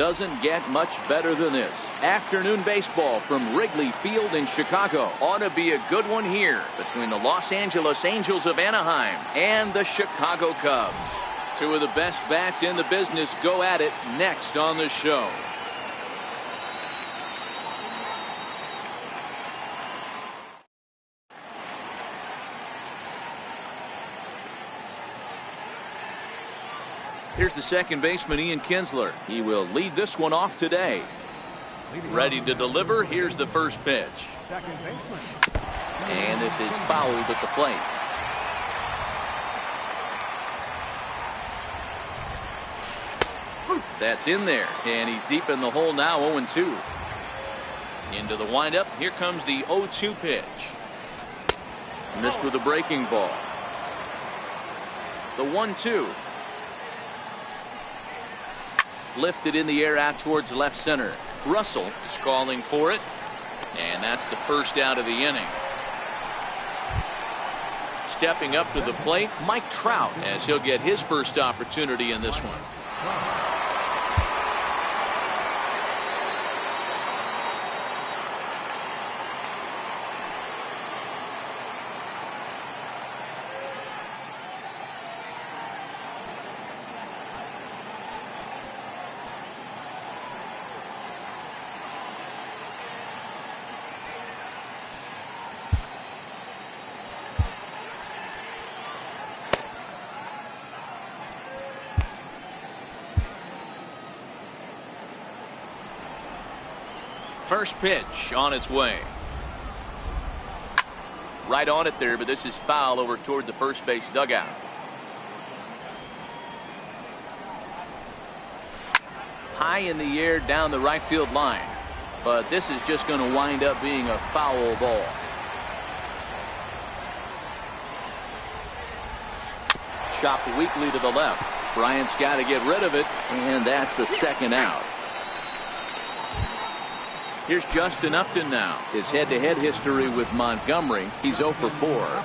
Doesn't get much better than this. Afternoon baseball from Wrigley Field in Chicago. Ought to be a good one here between the Los Angeles Angels of Anaheim and the Chicago Cubs. Two of the best bats in the business go at it next on the show. Here's the second baseman, Ian Kinsler. He will lead this one off today. Ready to deliver. Here's the first pitch. And this is fouled at the plate. That's in there. And he's deep in the hole now, 0-2. Into the windup. Here comes the 0-2 pitch. Missed with a breaking ball. The 1-2. Lifted in the air out towards left center. Russell is calling for it. And that's the first out of the inning. Stepping up to the plate, Mike Trout, as he'll get his first opportunity in this one. First pitch on its way. Right on it there, but this is foul over toward the first base dugout. High in the air down the right field line, but this is just going to wind up being a foul ball. Chopped weakly to the left. Bryant's got to get rid of it, and that's the second out. Here's Justin Upton now. His head-to-head history with Montgomery. He's 0 for 4.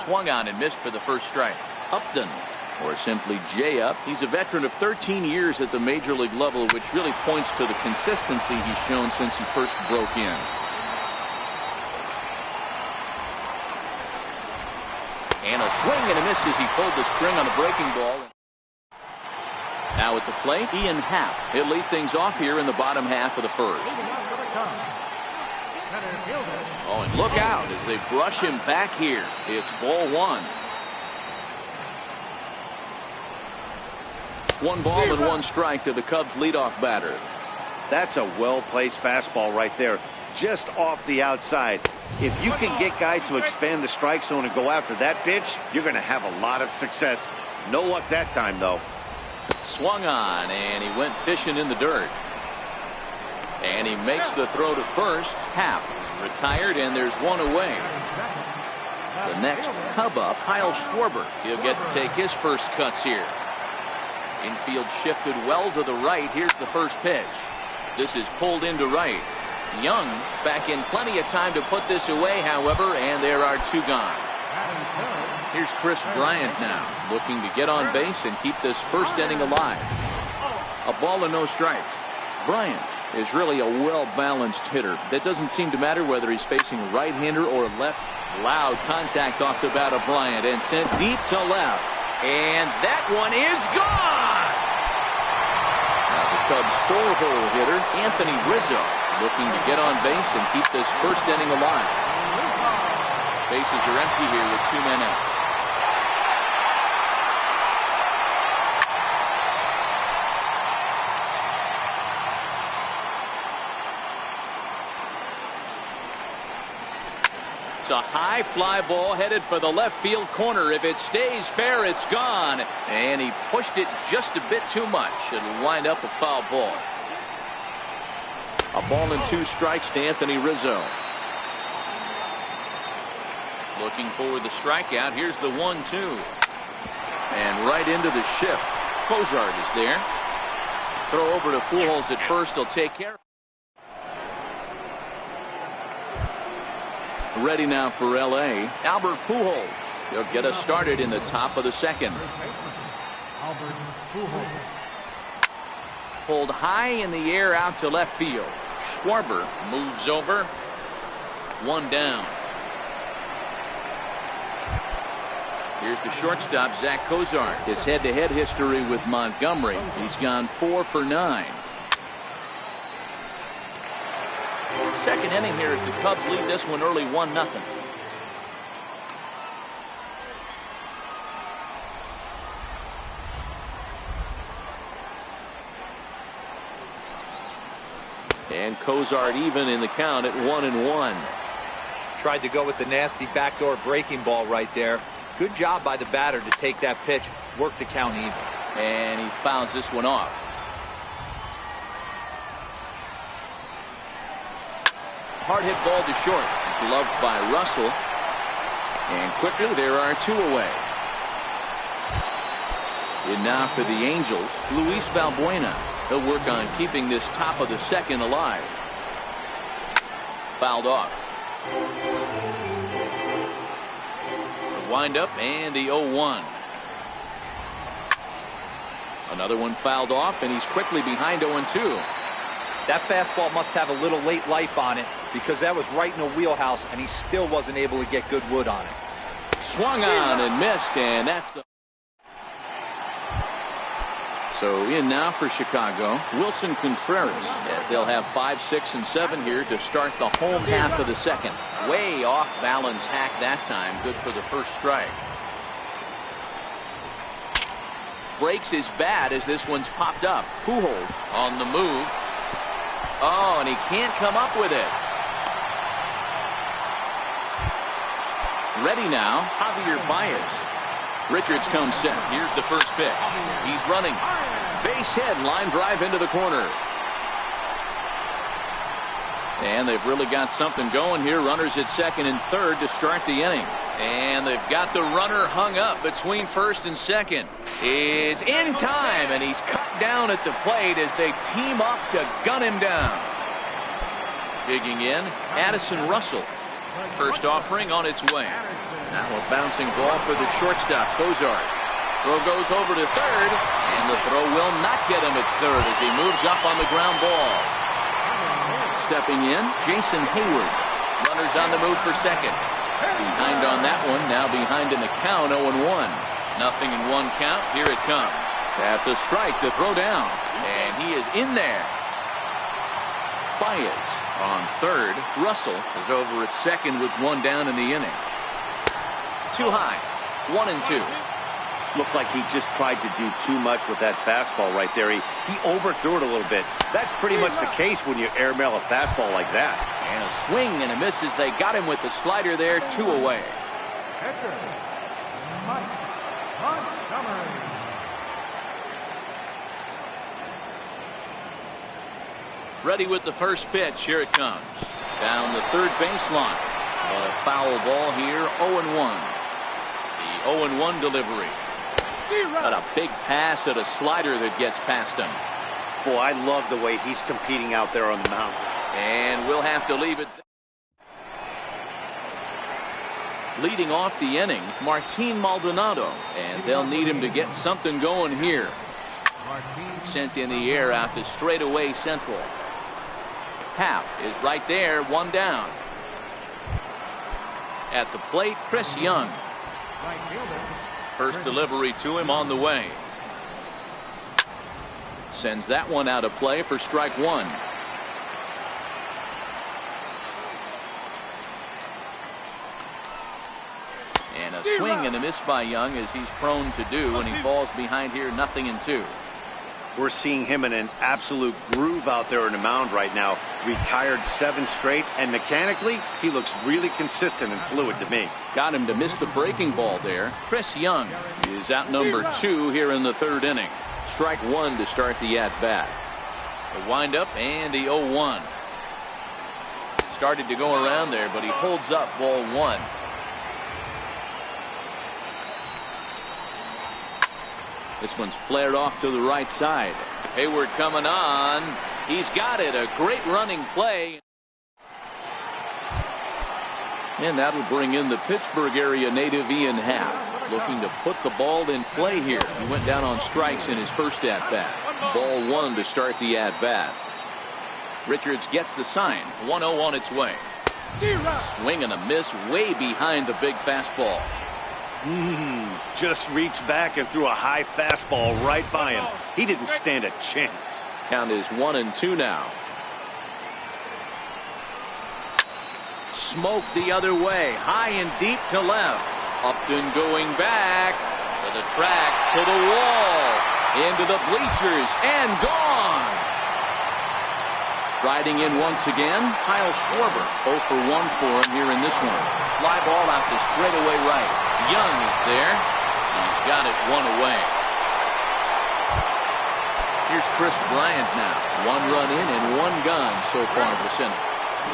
Swung on and missed for the first strike. Upton, or simply J-Up. He's a veteran of 13 years at the major league level, which really points to the consistency he's shown since he first broke in. And a swing and a miss as he pulled the string on a breaking ball. Now at the plate, Ian Happ. He'll lead things off here in the bottom half of the first. Oh, and look out as they brush him back here. It's ball one. 1 ball and 1 strike to the Cubs leadoff batter. That's a well-placed fastball right there, just off the outside. If you can get guys to expand the strike zone and go after that pitch, you're going to have a lot of success. No luck that time, though. Swung on, and he went fishing in the dirt. And he makes the throw to first. Happ is retired, and there's 1 away. The next Cub up, Kyle Schwarber. He'll get to take his first cuts here. Infield shifted well to the right. Here's the first pitch. This is pulled into right. Young back in plenty of time to put this away, however, and there are 2 gone. Here's Chris Bryant now, looking to get on base and keep this first inning alive. A ball and no strikes. Bryant is really a well-balanced hitter. That doesn't seem to matter whether he's facing a right-hander or a left. Loud contact off the bat of Bryant and sent deep to left. And that one is gone! Now the Cubs' 4-hole hitter, Anthony Rizzo, looking to get on base and keep this first inning alive. Bases are empty here with 2 men out. It's a high fly ball headed for the left field corner. If it stays fair, it's gone. And he pushed it just a bit too much. It'll wind up a foul ball. A ball and 2 strikes to Anthony Rizzo. Looking for the strikeout. Here's the 1-2. And right into the shift. Cozart is there. Throw over to Pujols at first. He'll take care of it. Ready now for L.A. Albert Pujols. He'll get us started in the top of the second. Pulled high in the air out to left field. Schwarber moves over. One down. Here's the shortstop, Zach Cozart. His head-to-head history with Montgomery. He's gone 4 for 9. Second inning here as the Cubs lead this one early 1-0. And Cozart even in the count at 1-1. Tried to go with the nasty backdoor breaking ball right there. Good job by the batter to take that pitch, work the count even. And he fouls this one off. Hard hit ball to short. Gloved by Russell. And quickly there are 2 away. And now for the Angels, Luis Valbuena. He'll work on keeping this top of the second alive. Fouled off. The windup and the 0-1. Another one fouled off, and he's quickly behind 0-2. That fastball must have a little late life on it because that was right in the wheelhouse, and he still wasn't able to get good wood on it. Swung on and missed, and that's the... So in now for Chicago, Wilson Contreras, as they'll have 5, 6, and 7 here to start the home half of the second. Way off balance hack that time. Good for the first strike. Breaks his bat as this one's popped up. Pujols on the move. Oh, and he can't come up with it. Ready now, Javier Baez. Richards comes set. Here's the first pitch. He's running. Base hit, line drive into the corner. And they've really got something going here. Runners at second and third to start the inning. And they've got the runner hung up between first and second. Is in time, and he's cut down at the plate as they team up to gun him down. Digging in, Addison Russell. First offering on its way. Now a bouncing ball for the shortstop, Cozart. Throw goes over to third, and the throw will not get him at third as he moves up on the ground ball. Stepping in, Jason Hayward. Runners on the move for second. Behind on that one, now behind in the count, 0-1. Nothing in one count, here it comes. That's a strike to throw down, and he is in there. Baez on third. Russell is over at second with one down in the inning. Too high, 1-2. Looked like he just tried to do too much with that fastball right there. He overthrew it a little bit. That's pretty much the case when you airmail a fastball like that. And a swing and a miss as they got him with the slider there, 2 away. Ready with the first pitch. Here it comes. Down the third baseline. A foul ball here, 0-1. The 0-1 delivery. Got a big pass at a slider that gets past him. Boy, I love the way he's competing out there on the mound. And we'll have to leave it. Leading off the inning, Martin Maldonado. And they'll need him to get something going here. Sent in the air out to straightaway central. Happ is right there, one down. At the plate, Chris Young. First delivery to him on the way. Sends that one out of play for strike one. And a swing and a miss by Young, as he's prone to do when he falls behind here, 0-2. We're seeing him in an absolute groove out there on the mound right now. Retired 7 straight, and mechanically, he looks really consistent and fluid to me. Got him to miss the breaking ball there. Chris Young is out number 2 here in the third inning. Strike one to start the at-bat. The windup and the 0-1. Started to go around there, but he holds up ball one. This one's flared off to the right side. Hayward coming on. He's got it. A great running play. And that'll bring in the Pittsburgh area native Ian Happ. looking to put the ball in play here. He went down on strikes in his first at-bat. Ball one to start the at-bat. Richards gets the sign. 1-0 on its way. Swing and a miss way behind the big fastball. Just reached back and threw a high fastball right by him. He didn't stand a chance. Count is 1-2 now. Smoke the other way. High and deep to left. Upton going back to the track, to the wall, into the bleachers, and gone. Riding in once again, Kyle Schwarber. 0 for 1 for him here in this one. Fly ball out to straightaway right. Young is there. He's got it 1 away. Here's Chris Bryant now. 1 run in and 1 gone so far this inning.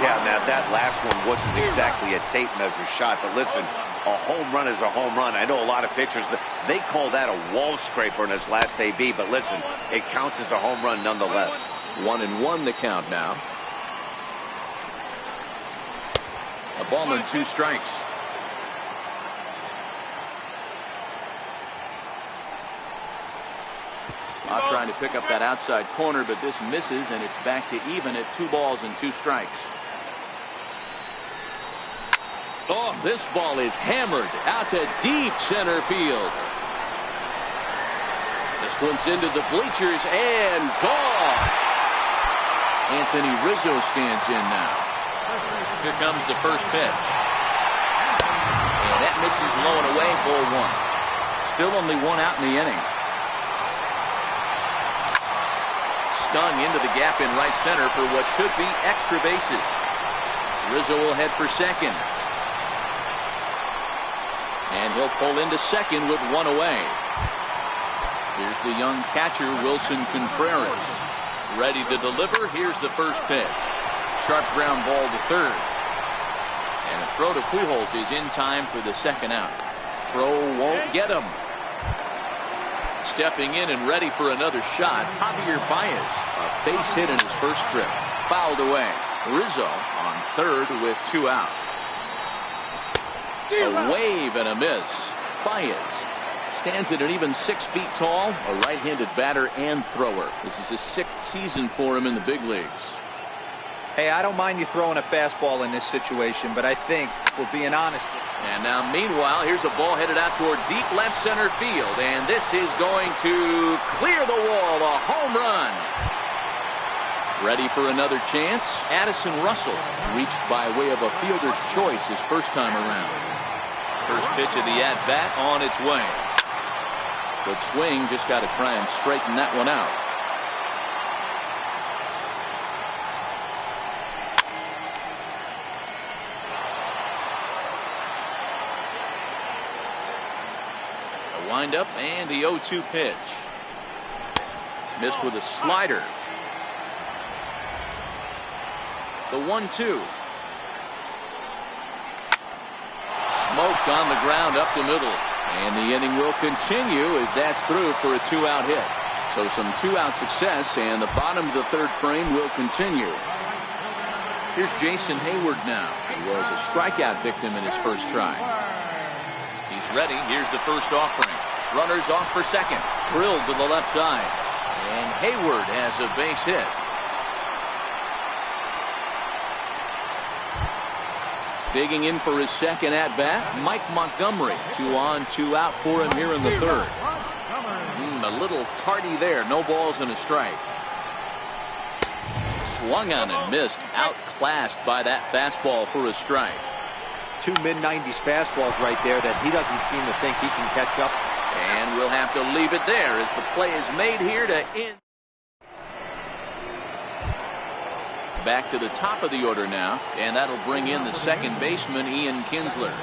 Yeah, now that last one wasn't exactly a tape measure shot, but listen, a home run is a home run. I know a lot of pitchers, they call that a wall scraper in his last AB, but listen, it counts as a home run nonetheless. 1-1 the count now. A ball and 2 strikes. Bob trying to pick up that outside corner, but this misses, and it's back to even at 2 balls and 2 strikes. Oh, this ball is hammered out to deep center field. This one's into the bleachers and gone. Anthony Rizzo stands in now. Here comes the first pitch. And that misses low and away, ball 1. Still only 1 out in the inning. Stung into the gap in right center for what should be extra bases. Rizzo will head for second. And he'll pull into second with 1 away. Here's the young catcher, Wilson Contreras. Ready to deliver. Here's the first pitch. Sharp ground ball to third. And a throw to Pujols is in time for the second out. Throw won't get him. Stepping in and ready for another shot, Javier Baez. A base hit in his first trip. Fouled away. Rizzo on third with 2 out. A wave and a miss. Baez stands at an even 6 feet tall, a right-handed batter and thrower. This is his 6th season for him in the big leagues. Hey, I don't mind you throwing a fastball in this situation, but I think, if we're being honest. And now, meanwhile, here's a ball headed out toward deep left center field, and this is going to clear the wall, a home run. Ready for another chance? Addison Russell reached by way of a fielder's choice his first time around. First pitch of the at-bat on its way. Good swing, just got to try and straighten that one out. A windup and the 0-2 pitch. Missed with a slider. The 1-2. Smoked on the ground up the middle. And the inning will continue as that's through for a 2-out hit. So some 2-out success, and the bottom of the third frame will continue. Here's Jason Hayward now. He was a strikeout victim in his first try. He's ready. Here's the first offering. Runners off for second. Drilled to the left side. And Hayward has a base hit. Digging in for his second at-bat, Mike Montgomery. 2 on, 2 out for him here in the third. A little tardy there. No balls and a strike. Swung on and missed. Outclassed by that fastball for a strike. 2 mid-90s fastballs right there that he doesn't seem to think he can catch up. And we'll have to leave it there as the play is made here to end. Back to the top of the order now, and that'll bring in the second baseman, Ian Kinsler.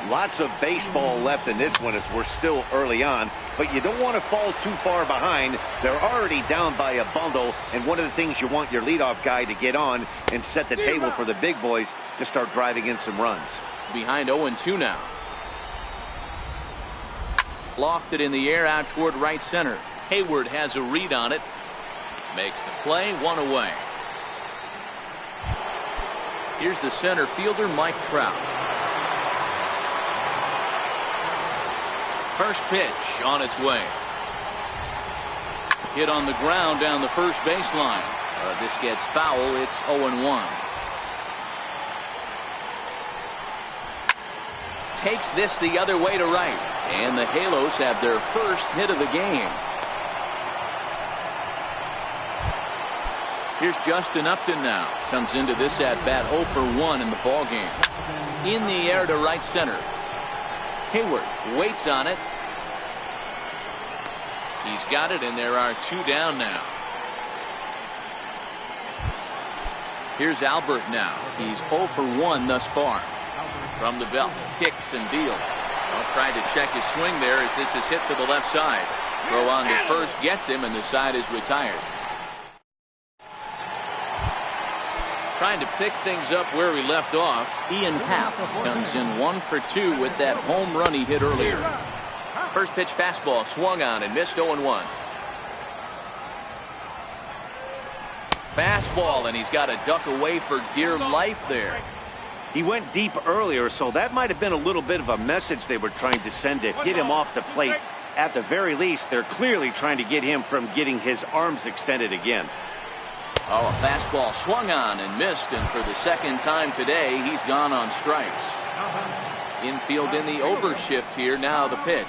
Lots of baseball left in this one as we're still early on, but you don't want to fall too far behind. They're already down by a bundle, and one of the things you want your leadoff guy to get on and set the table for the big boys to start driving in some runs. Behind 0-2 now. Lofted in the air out toward right center. Hayward has a read on it. Makes the play, 1 away. Here's the center fielder, Mike Trout. First pitch on its way. Hit on the ground down the first baseline. This gets foul. It's 0-1. Takes this the other way to right. And the Halos have their first hit of the game. Here's Justin Upton now. Comes into this at bat 0 for 1 in the ball game. In the air to right center. Hayward waits on it. He's got it, and there are 2 down now. Here's Albert now. He's 0 for 1 thus far. From the belt, kicks and deals. Tried to check his swing there as this is hit to the left side. Throw on to first gets him, and the side is retired. Trying to pick things up where we left off. Ian Happ comes in 1 for 2 with that home run he hit earlier. First pitch fastball swung on and missed 0-1. Fastball, and he's got to duck away for dear life there. He went deep earlier, so that might have been a little bit of a message they were trying to send to get him off the plate. At the very least, they're clearly trying to get him from getting his arms extended again. Oh, a fastball swung on and missed, and for the second time today, he's gone on strikes. Infield in the overshift here. Now the pitch.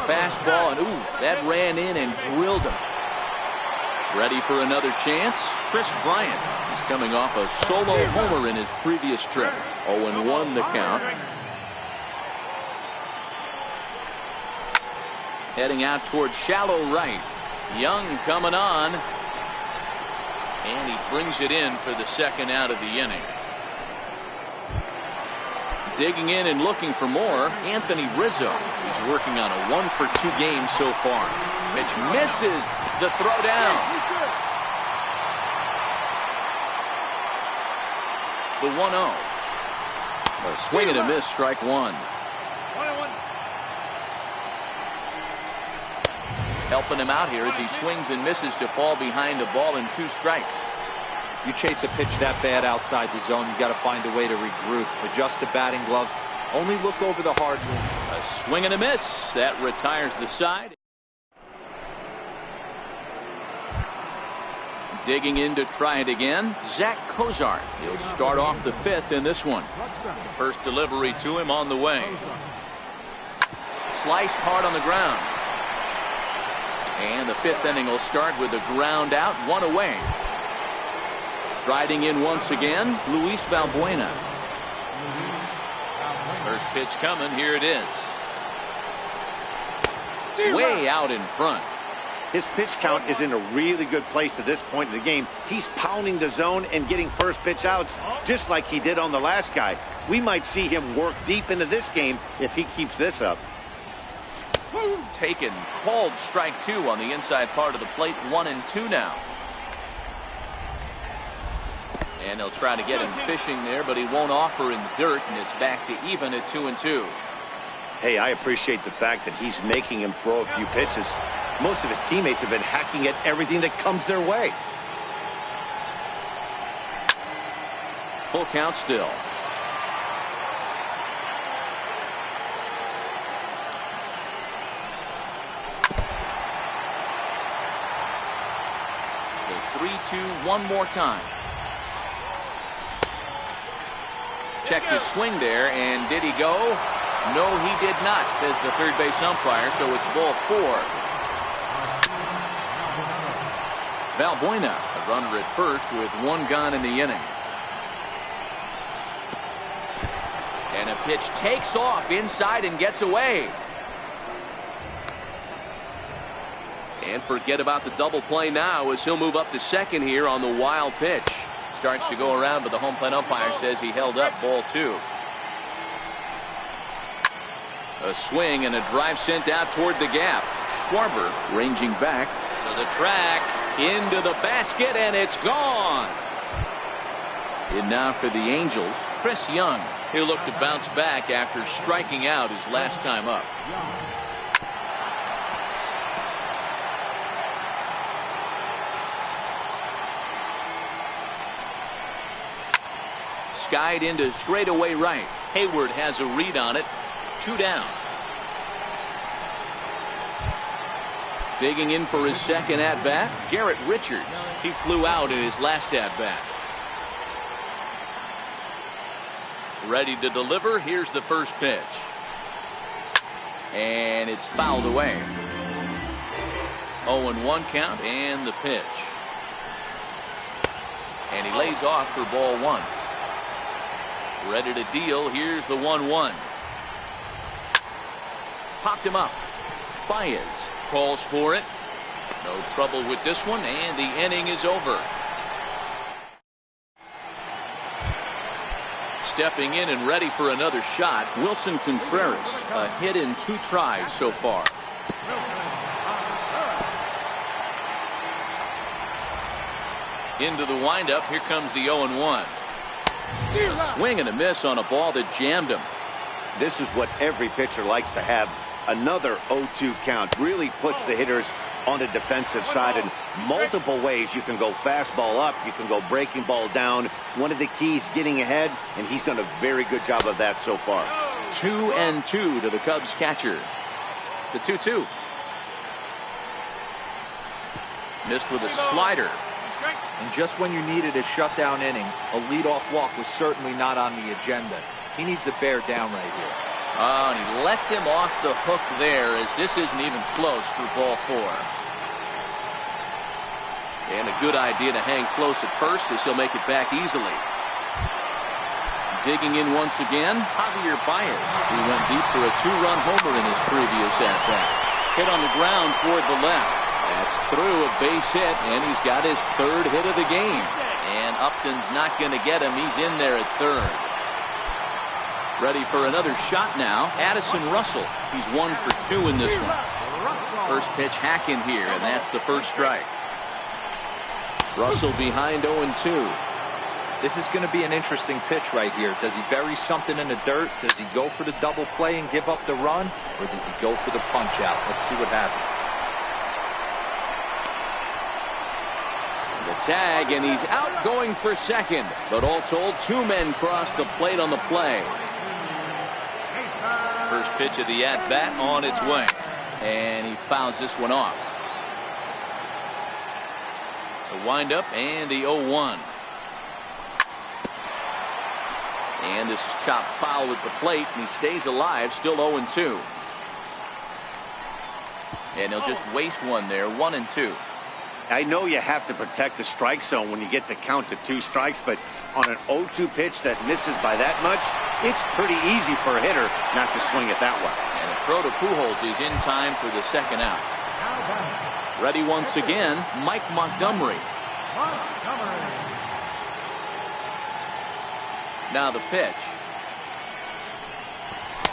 Fastball, and ooh, that ran in and drilled him. Ready for another chance? Chris Bryant. He's coming off a solo homer in his previous trip. 0-1 the count. Heading out towards shallow right. Young coming on. And he brings it in for the second out of the inning. Digging in and looking for more, Anthony Rizzo. He's working on a 1 for 2 game so far. Pitch misses the throw down. The 1-0. A swing and a miss, strike 1. Helping him out here as he swings and misses to fall behind a ball and 2 strikes. You chase a pitch that bad outside the zone, you got to find a way to regroup, adjust the batting gloves, only look over the hard move. A swing and a miss. That retires the side. Digging in to try it again, Zach Cozart. He'll start off the 5th in this one. First delivery to him on the way. Sliced hard on the ground. And the 5th inning will start with a ground out, 1 away. Striding in once again, Luis Valbuena. First pitch coming, here it is. Way out in front. His pitch count is in a really good place at this point in the game. He's pounding the zone and getting first pitch outs just like he did on the last guy. We might see him work deep into this game if he keeps this up. Taken, called strike 2 on the inside part of the plate. 1-2 now. And they'll try to get him fishing there, but he won't offer in the dirt, and it's back to even at 2-2. Hey, I appreciate the fact that he's making him throw a few pitches. Most of his teammates have been hacking at everything that comes their way. Full count still. The 3-2 one more time. Checked his swing there, and did he go? No, he did not, says the third base umpire, so it's ball 4. Valbuena, a runner at first with 1 gone in the inning. And a pitch takes off inside and gets away. And forget about the double play now as he'll move up to second here on the wild pitch. Starts to go around, but the home plate umpire says he held up, ball 2. A swing and a drive sent out toward the gap. Schwarber ranging back to the track, into the basket, and it's gone. And now for the Angels, Chris Young. He'll look to bounce back after striking out his last time up. Skied into straightaway right. Hayward has a read on it. 2 down. Digging in for his second at-bat, Garrett Richards. He flew out in his last at-bat. Ready to deliver. Here's the first pitch. And it's fouled away. 0-1 count and the pitch. And he lays off for ball one. Ready to deal. Here's the 1-1. Popped him up. Baez calls for it. No trouble with this one, and the inning is over. Stepping in and ready for another shot, Wilson Contreras. A hit in 2 tries so far. Into the windup. Here comes the 0-1. A swing and a miss on a ball that jammed him. This is what every pitcher likes to have. Another 0-2 count really puts the hitters on the defensive side in multiple ways. You can go fastball up, you can go breaking ball down. One of the keys, getting ahead, and he's done a very good job of that so far. 2-2 to the Cubs catcher. The 2-2. Missed with a slider. And just when you needed a shutdown inning, a leadoff walk was certainly not on the agenda. He needs to bear down right here. Oh, and he lets him off the hook there, as this isn't even close for ball 4. And a good idea to hang close at first, as he'll make it back easily. Digging in once again, Javier Baez. He went deep for a 2-run homer in his previous at-bat. Hit on the ground toward the left. That's through a base hit, and he's got his 3rd hit of the game. And Upton's not going to get him. He's in there at 3rd. Ready for another shot now. Addison Russell. He's 1 for 2 in this one. First pitch hacking here, and that's the first strike. Russell behind 0-2. This is going to be an interesting pitch right here. Does he bury something in the dirt? Does he go for the double play and give up the run? Or does he go for the punch out? Let's see what happens. The tag, and he's out going for second. But all told, 2 men cross the plate on the play. First pitch of the at-bat on its way. And he fouls this one off. The windup and the 0-1. And this is chopped foul at the plate, and he stays alive, still 0-2. And he'll just waste one there, 1-2. I know you have to protect the strike zone when you get the count to 2 strikes, but on an 0-2 pitch that misses by that much, it's pretty easy for a hitter not to swing it that way. And the throw to Pujols is in time for the second out. Ready once again, Mike Montgomery. Now the pitch.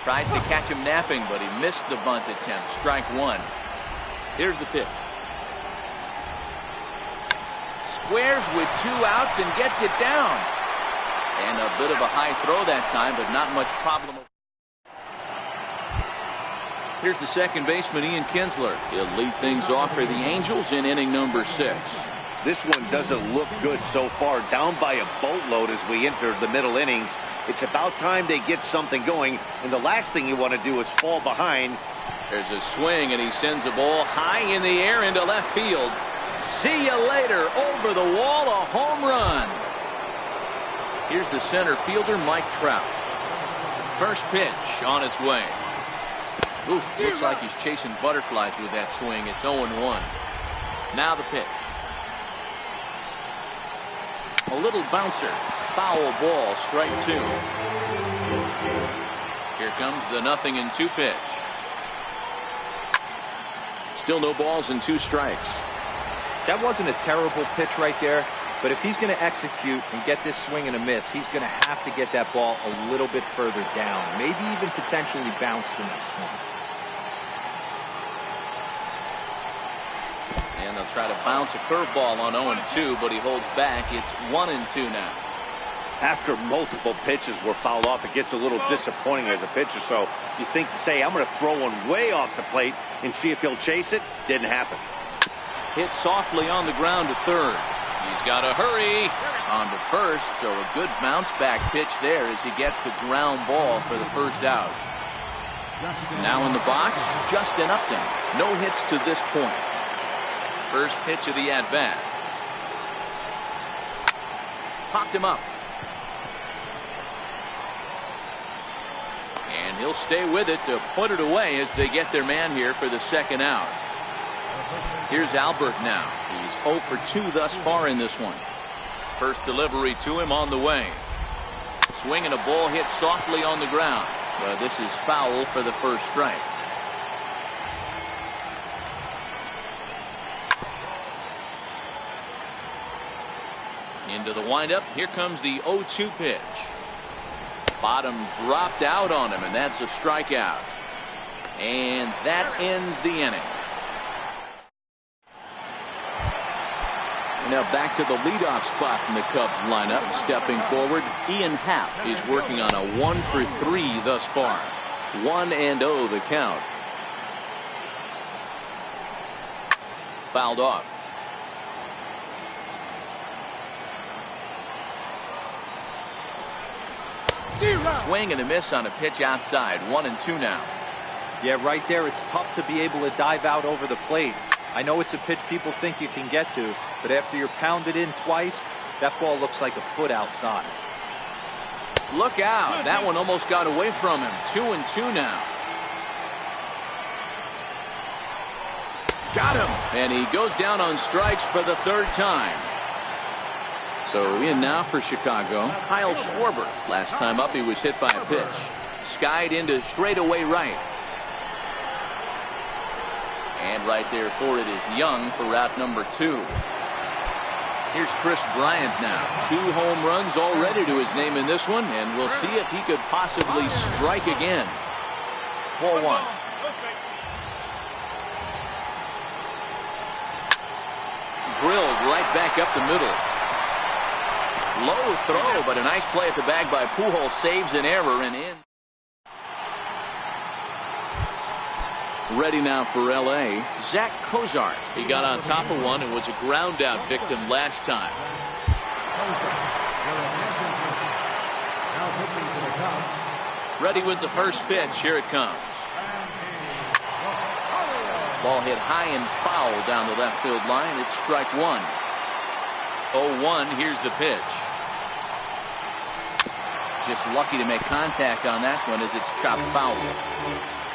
Tries to catch him napping, but he missed the bunt attempt. Strike 1. Here's the pitch. Squares with 2 outs and gets it down. And a bit of a high throw that time, but not much problem. Here's the second baseman, Ian Kinsler. He'll lead things off for the Angels in inning number 6. This one doesn't look good so far. Down by a boatload as we enter the middle innings. It's about time they get something going, and the last thing you want to do is fall behind. There's a swing, and he sends a ball high in the air into left field. See you later. Over the wall, a home run. Here's the center fielder, Mike Trout. First pitch on its way. Oof, looks like he's chasing butterflies with that swing. It's 0-1. Now the pitch. A little bouncer. Foul ball, strike 2. Here comes the 0-2 pitch. Still no balls and 2 strikes. That wasn't a terrible pitch right there, but if he's going to execute and get this swing and a miss, he's going to have to get that ball a little bit further down, maybe even potentially bounce the next one. And they'll try to bounce a curveball on 0-2, but he holds back. It's 1-2 now. After multiple pitches were fouled off, it gets a little disappointing as a pitcher. So you think, say, I'm going to throw one way off the plate and see if he'll chase it. Didn't happen. Hit softly on the ground to third. He's got to hurry on to first, so a good bounce back pitch there as he gets the ground ball for the first out. Now in the box, Justin Upton. No hits to this point. First pitch of the at-bat. Popped him up. And he'll stay with it to put it away as they get their man here for the second out. Here's Albert now. He's 0 for 2 thus far in this one. First delivery to him on the way. Swinging a ball hit softly on the ground. But this is foul for the first strike. Into the windup. Here comes the 0-2 pitch. Bottom dropped out on him, and that's a strikeout. And that ends the inning. Now back to the leadoff spot in the Cubs lineup. Stepping forward, Ian Happ is working on a 1 for 3 thus far. 1-0 the count. Fouled off. Swing and a miss on a pitch outside. 1-2 now. Yeah, right there, it's tough to be able to dive out over the plate. I know it's a pitch people think you can get to, but after you're pounded in twice, that ball looks like a foot outside. Look out. That one almost got away from him. 2-2 now. Got him. And he goes down on strikes for the third time. So in now for Chicago, Kyle Schwarber. Last time up he was hit by a pitch. Skied into straightaway right. And right there for it is Young for route number 2. Here's Chris Bryant now. 2 home runs already to his name in this one, and we'll see if he could possibly strike again. 4-1. Drilled right back up the middle. Low throw, but a nice play at the bag by Pujols. Saves an error and in. Ready now for L.A. Zach Cozart. He got on top of one and was a ground out victim last time. Ready with the first pitch. Here it comes. Ball hit high and foul down the left field line. It's strike 1. 0-1. Here's the pitch. Just lucky to make contact on that one as it's chopped foul.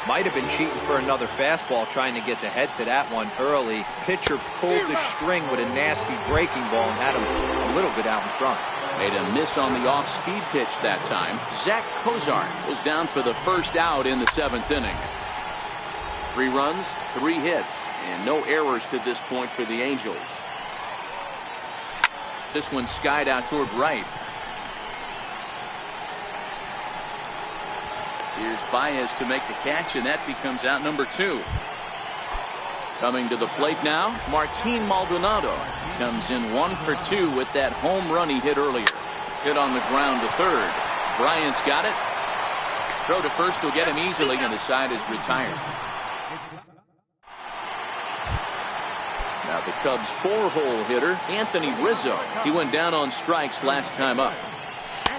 Might have been cheating for another fastball, trying to get the head to that one early. Pitcher pulled the string with a nasty breaking ball and had him a little bit out in front. Made a miss on the off-speed pitch that time. Zach Cozart was down for the first out in the 7th inning. 3 runs, 3 hits, and no errors to this point for the Angels. This one skied out toward right. Here's Baez to make the catch, and that becomes out number 2. Coming to the plate now, Martin Maldonado. Comes in 1 for 2 with that home run he hit earlier. Hit on the ground to third. Bryant's got it. Throw to first will get him easily, and the side is retired. Now the Cubs' 4-hole hitter, Anthony Rizzo. He went down on strikes last time up.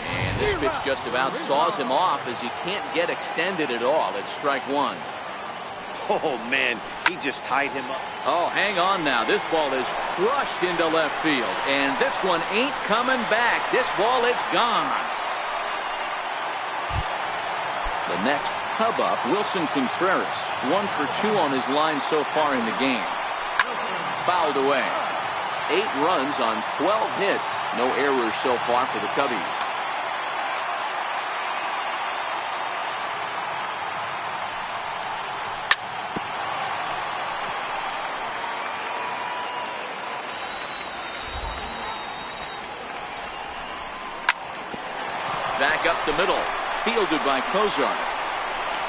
And this pitch just about saws him off as he can't get extended at all. It's strike 1. Oh, man, he just tied him up. Oh, hang on now. This ball is crushed into left field. And this one ain't coming back. This ball is gone. The next Cub up, Wilson Contreras. 1 for 2 on his line so far in the game. Fouled away. 8 runs on 12 hits. No errors so far for the Cubbies. Back up the middle. Fielded by Cozart.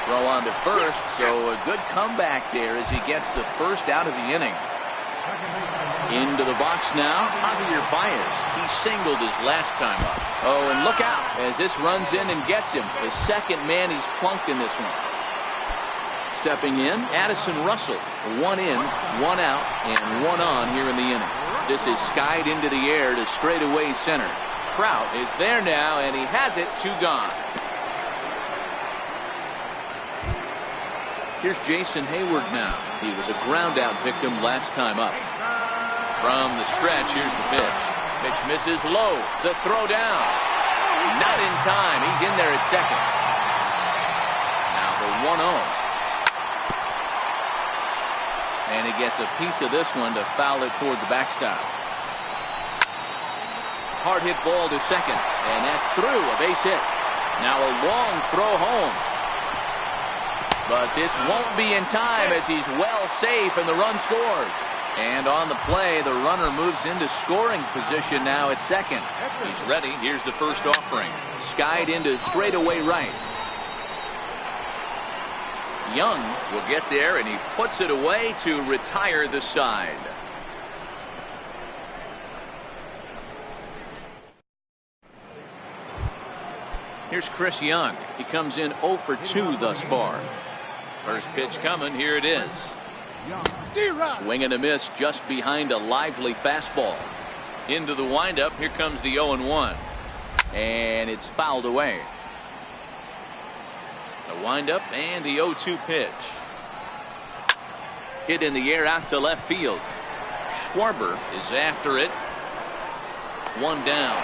Throw on to first, so a good comeback there as he gets the first out of the inning. Into the box now, Javier Baez. He singled his last time up. Oh, and look out as this runs in and gets him. The second man he's plunked in this one. Stepping in, Addison Russell. 1 in, 1 out, and 1 on here in the inning. This is skied into the air to straightaway center. Trout is there now, and he has it. 2 gone. Here's Jason Hayward now. He was a ground out victim last time up. From the stretch, here's the pitch. Pitch misses low. The throw down. Not in time. He's in there at second. Now the 1-0. And he gets a piece of this one to foul it toward the backstop. Hard hit ball to second. And that's through. A base hit. Now a long throw home. But this won't be in time as he's well safe and the run scores. And on the play, the runner moves into scoring position now at second. He's ready. Here's the first offering. Skied into straightaway right. Young will get there, and he puts it away to retire the side. Here's Chris Young. He comes in 0 for 2 thus far. First pitch coming. Here it is. Swing and a miss just behind a lively fastball. Into the windup. Here comes the 0-1. And it's fouled away. The windup and the 0-2 pitch. Hit in the air out to left field. Schwarber is after it. One down.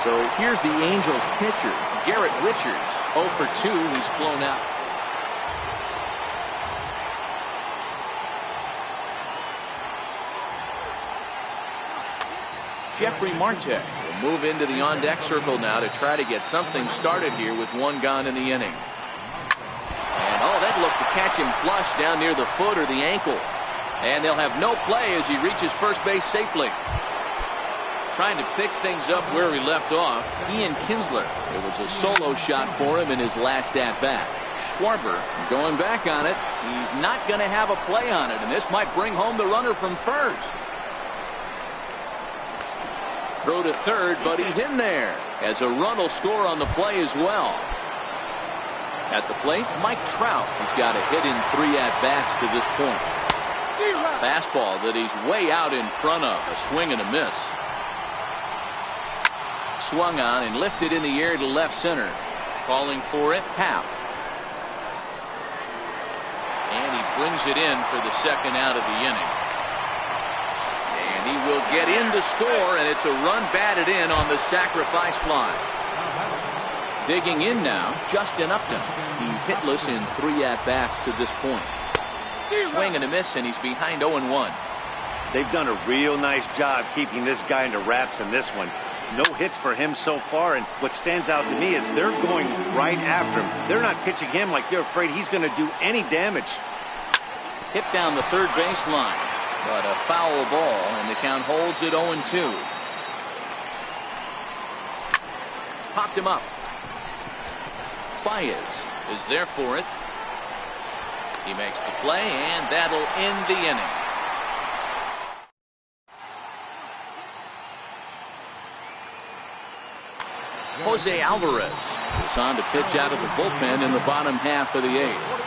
So here's the Angels pitcher, Garrett Richards. 0 for 2. He's flown out. Jeffrey Marte will move into the on-deck circle now to try to get something started here with one gone in the inning. And oh, that looked to catch him flush down near the foot or the ankle. And they'll have no play as he reaches first base safely. Trying to pick things up where he left off, Ian Kinsler. It was a solo shot for him in his last at-bat. Schwarber going back on it. He's not going to have a play on it, and this might bring home the runner from first. Throw to third, but he's in there as a run will score on the play as well. At the plate, Mike Trout has got a hit in 3 at-bats to this point. Fastball that he's way out in front of. A swing and a miss. Swung on and lifted in the air to left center. Calling for it, Happ. And he brings it in for the second out of the inning. And he will get in to score, and it's a run batted in on the sacrifice fly. Digging in now, Justin Upton. He's hitless in 3 at-bats to this point. Swing and a miss, and he's behind 0-1. They've done a real nice job keeping this guy into wraps in this one. No hits for him so far, and what stands out to me is they're going right after him. They're not pitching him like they're afraid he's going to do any damage. Hit down the third baseline, but a foul ball, and the count holds at 0-2. Popped him up. Baez is there for it. He makes the play, and that'll end the inning. Jose Alvarez is on to pitch out of the bullpen in the bottom half of the 8th.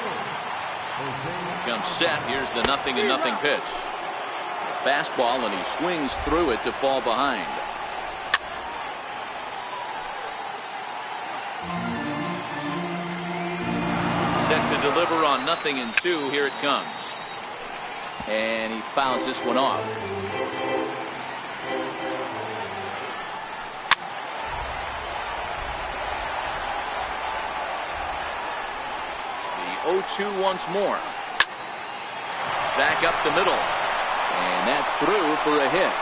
Comes set. Here's the 0-0 pitch. Fastball, and he swings through it to fall behind. Set to deliver on 0-2. Here it comes. And he fouls this one off. The 0-2 once more. Back up the middle. And that's through for a hit.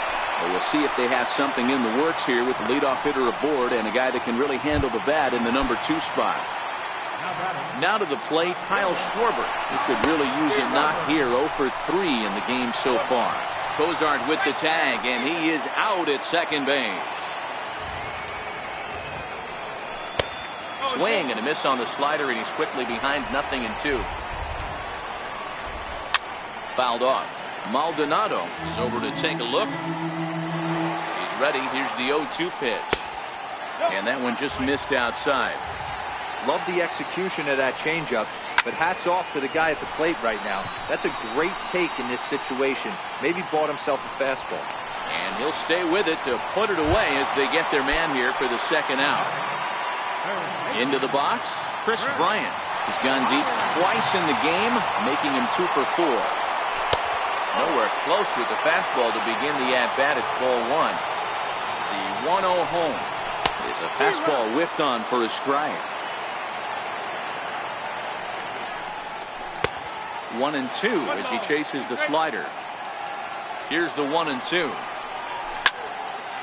So we'll see if they have something in the works here with the leadoff hitter aboard and a guy that can really handle the bat in the number 2 spot. Now to the plate, Kyle Schwarber. He could really use a knock here. 0 for 3 in the game so far. Cozart with the tag, and he is out at second base. Swing and a miss on the slider, and he's quickly behind 0-2. Fouled off. Maldonado is over to take a look. He's ready. Here's the 0-2 pitch. And that one just missed outside. Love the execution of that changeup, but hats off to the guy at the plate right now. That's a great take in this situation. Maybe bought himself a fastball. And he'll stay with it to put it away as they get their man here for the second out. Into the box, Chris Bryant has gone deep twice in the game, making him 2 for 4. Nowhere close with the fastball to begin the at-bat. It's ball one. The 1-0 home is a fastball whiffed on for a strike. 1-2 as he chases the slider. Here's the 1-2.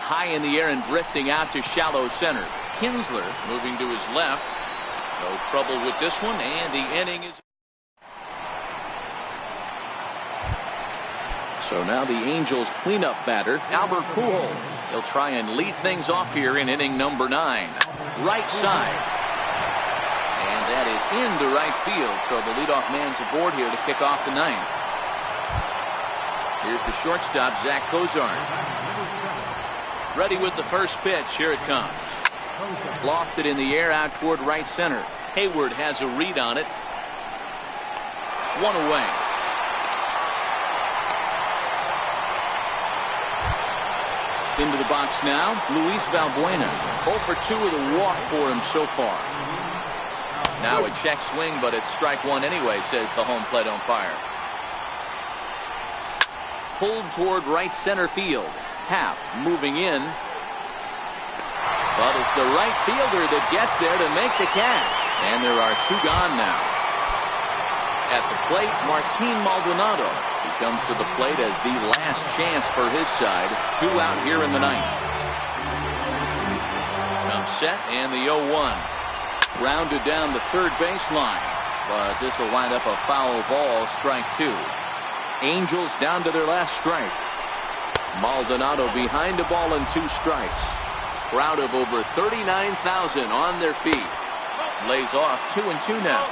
High in the air and drifting out to shallow center. Kinsler moving to his left. No trouble with this one, and the inning is. So now the Angels cleanup batter, Albert Pujols. He'll try and lead things off here in inning number 9. Right side. And that is into right field. So the leadoff man's aboard here to kick off the 9th. Here's the shortstop, Zach Cozart. Ready with the first pitch. Here it comes. Lofted in the air out toward right center. Hayward has a read on it. 1 away. Into the box now, Luis Valbuena. 0 for 2 with a walk for him so far. Now a check swing, but it's strike one anyway, says the home plate umpire. Pulled toward right center field. Happ moving in. But it's the right fielder that gets there to make the catch. And there are 2 gone now. At the plate, Martin Maldonado. He comes to the plate as the last chance for his side. 2 out here in the 9th. Comes set and the 0-1. Rounded down the third baseline. But this will wind up a foul ball, strike 2. Angels down to their last strike. Maldonado behind the ball and 2 strikes. Crowd of over 39,000 on their feet. Lays off 2-2 now.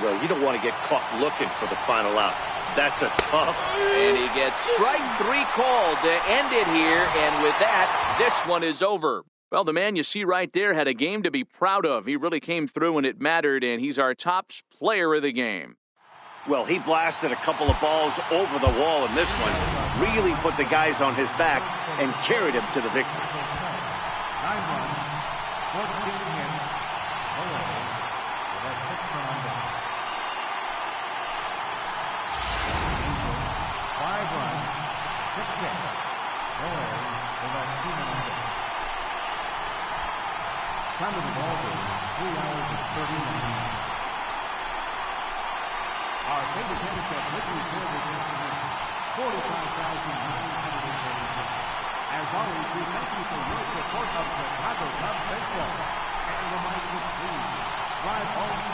Well, you don't want to get caught looking for the final out. That's a tough. And he gets strike 3 called to end it here. And with that, this one is over. Well, the man you see right there had a game to be proud of. He really came through when it mattered, and he's our top player of the game. Well, he blasted a couple of balls over the wall in this one. Really put the guys on his back and carried him to the victory. 9 runs, 14 hits, no errors, with a 6-run down. 5 runs, 6 hits, no errors, with a 2-run down. Time of the ball game, 3 hours and 30 minutes. Our favorite tennis at Victory Service Institution, 45,936. As always, we thank you for your support of Chicago Cubs baseball. And remind you, please, drive home